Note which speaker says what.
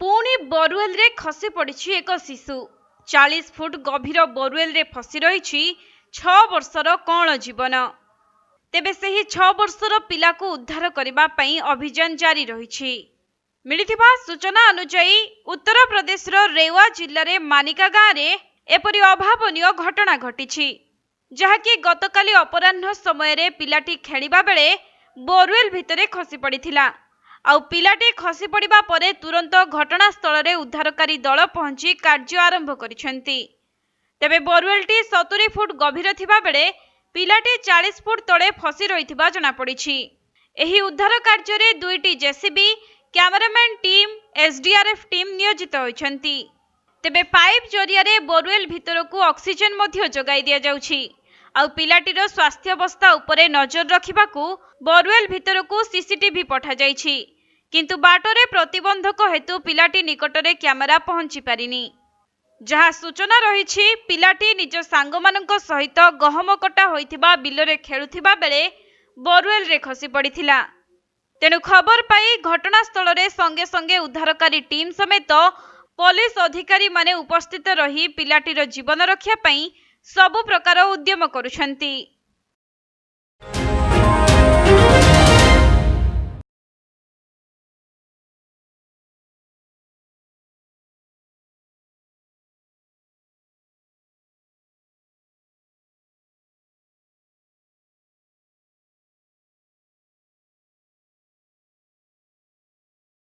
Speaker 1: पुणी बोरवेल रे खसी पड़ी एक शिशु 40 फुट गभीर बोरवेल रे फसी रही 6 वर्षर कौन जीवन। तेबे सही 6 वर्षर पिला को उद्धार करने अभियान जारी रही। मिलिथिबा सूचना अनुसार उत्तर प्रदेश रेवा जिले में मानिका गाँव में एपरी अभावनीय घटना घटी जहाँकि गतकाली अपराह्न समय पिलाटी खेलिबा बेले बोरवेल भितरे खसी पड़िथिला। आउ पिलाटी खसी पड़िबा परे तुरंत घटनास्थल में उद्धारकारी दल पहुंची कार्य आरंभ करिसेंती। तेबे बोरवेलटी 70 फुट गभीर थिबा बेले पिलाटी 40 फुट तले फसी रहिथिबा जଣା पड़िछि। एही उद्धार कार्य रे 2टी JCB cameraman team SDRF team नियोजित होइछंती। तेबे पाइप जरिया रे बोरवेल भितर को ऑक्सीजन मध्य जगाई दिया जाउछि। आउ पिलाटीर स्वास्थ्य अवस्था उपरे नजर रखिबाकू बोरवेल भितर को सीसीटीवी पठा जाइछि, किंतु बाटरे प्रतिबंधक हेतु पिलाटी निकटरे कैमेरा पहुंची पारिनी। जहाँ सूचना रही पिलाटी निज सांगमानंक सहित गहम कटा होइथिबा बिलरे खेलुथिबा बेले बोरवेल रे खसी पड़िथिला। तेणु खबर पाई घटनास्थल रे संगे संगे उद्धारकारी टीम समेत पुलिस अधिकारी माने उपस्थित रही पिलाटीर जीवन रक्षा पई सबु प्रकार उद्यम करुछंती।